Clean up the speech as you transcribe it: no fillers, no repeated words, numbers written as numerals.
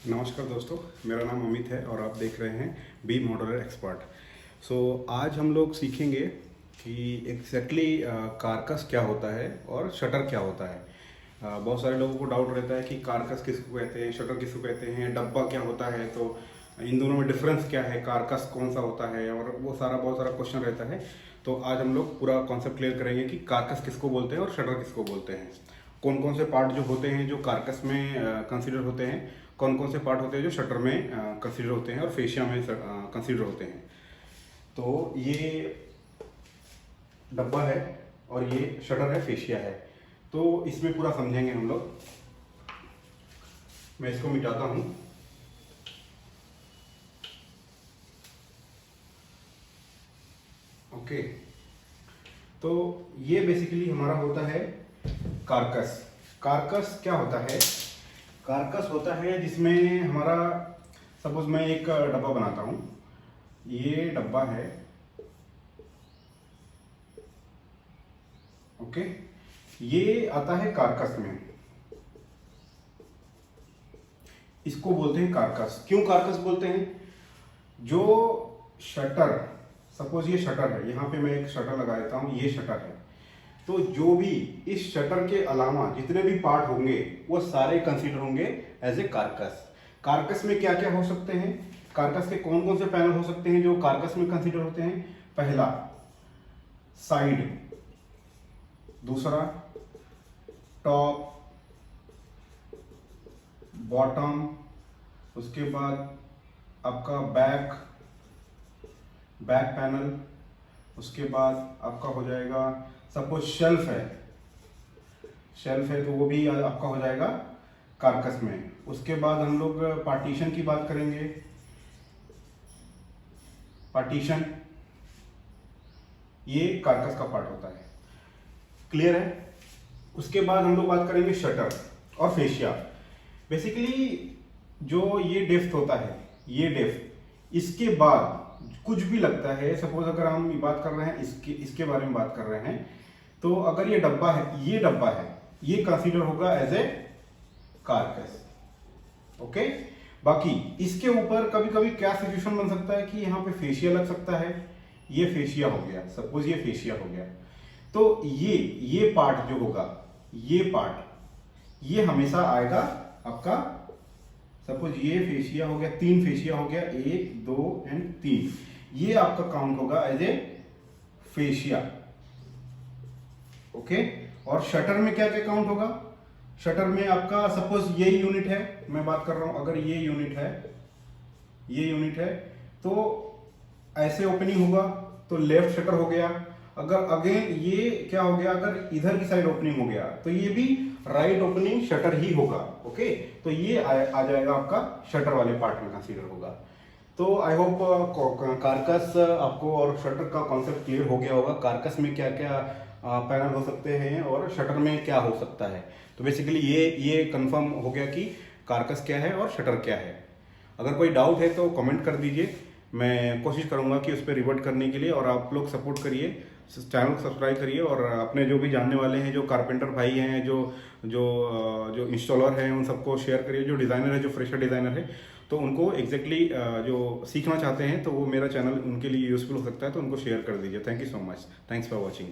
नमस्कार दोस्तों, मेरा नाम अमित है और आप देख रहे हैं बी मॉडुलर एक्सपर्ट। आज हम लोग सीखेंगे कि एग्जैक्टली कारकस क्या होता है और शटर क्या होता है। बहुत सारे लोगों को डाउट रहता है कि कारकस किसको कहते हैं, शटर किसको कहते हैं, डब्बा क्या होता है, तो इन दोनों में डिफरेंस क्या है, कारकस कौन सा होता है, और वो बहुत सारा क्वेश्चन रहता है। तो आज हम लोग पूरा कॉन्सेप्ट क्लियर करेंगे कि कारकस किसको बोलते हैं और शटर किसको बोलते हैं, कौन कौन से पार्ट जो होते हैं जो कारकस में कंसीडर होते हैं, कौन कौन से पार्ट होते हैं जो शटर में कंसीडर होते हैं और फेशिया में कंसीडर होते हैं। तो ये डब्बा है और ये शटर है, फेशिया है। तो इसमें पूरा समझेंगे हम लोग। मैं इसको मिटाता हूँ। ओके, तो ये बेसिकली हमारा होता है कारकस। कारकस क्या होता है? कारकस होता है जिसमें हमारा, सपोज मैं एक डब्बा बनाता हूँ, ये डब्बा है। ओके, ये आता है कारकस में, इसको बोलते हैं कारकस। क्यों कारकस बोलते हैं? जो शटर, सपोज ये शटर है, यहाँ पे मैं एक शटर लगा देता हूँ, ये शटर है। तो जो भी इस शटर के अलावा जितने भी पार्ट होंगे वो सारे कंसीडर होंगे एज ए कारकस। कारकस में क्या क्या हो सकते हैं, कारकस के कौन कौन से पैनल हो सकते हैं जो कारकस में कंसीडर होते हैं? पहला साइड, दूसरा टॉप, बॉटम, उसके बाद आपका बैक पैनल, उसके बाद आपका हो जाएगा, सपोज शेल्फ है तो वो भी आपका हो जाएगा कारकस में। उसके बाद हम लोग पार्टीशन की बात करेंगे। पार्टीशन ये कारकस का पार्ट होता है, क्लियर है। उसके बाद हम लोग बात करेंगे शटर और फेशिया। बेसिकली जो ये डेप्थ होता है, ये डेप्थ, इसके बाद कुछ भी लगता है, सपोज अगर हम बात कर रहे हैं इसके बारे में बात कर रहे हैं, तो अगर ये डब्बा है, ये कंसीडर होगा एज ए कारकस। ओके, बाकी इसके ऊपर कभी कभी क्या सिचुएशन बन सकता है कि यहाँ पे फेशिया लग सकता है। ये फेशिया हो गया, सपोज ये फेशिया हो गया, तो ये पार्ट जो होगा, ये पार्ट ये हमेशा आएगा आपका, सपोज ये फेशिया हो गया, 3 फेशिया हो गया, 1 2 एंड 3, ये आपका काउंट होगा एज ए फेशिया। ओके, और शटर में क्या क्या काउंट होगा? शटर में आपका, सपोज ये यूनिट है, मैं बात कर रहा हूं, अगर ये यूनिट है, तो ऐसे ओपनिंग होगा तो लेफ्ट शटर हो गया। अगर अगेन ये क्या हो गया, अगर इधर की साइड ओपनिंग हो गया तो ये भी राइट ओपनिंग शटर ही होगा। ओके, तो ये आ जाएगा आपका शटर वाले पार्ट में कंसीडर होगा। तो आई होप कारकस आपको और शटर का कॉन्सेप्ट क्लियर हो गया होगा। कारकस में क्या क्या पैनल हो सकते हैं और शटर में क्या हो सकता है। तो बेसिकली ये कंफर्म हो गया कि कारकस क्या है और शटर क्या है। अगर कोई डाउट है तो कमेंट कर दीजिए, मैं कोशिश करूंगा कि उस पर रिवर्ट करने के लिए। और आप लोग सपोर्ट करिए, चैनल को सब्सक्राइब करिए, और अपने जो भी जानने वाले हैं, जो कारपेंटर भाई हैं, जो इंस्टॉलर हैं, उन सबको शेयर करिए। जो डिज़ाइनर है, जो फ्रेशर डिज़ाइनर है, तो उनको एग्जैक्टली जो सीखना चाहते हैं तो वो मेरा चैनल उनके लिए यूज़फुल हो सकता है, तो उनको शेयर कर दीजिए। Thank you so much, thanks for watching.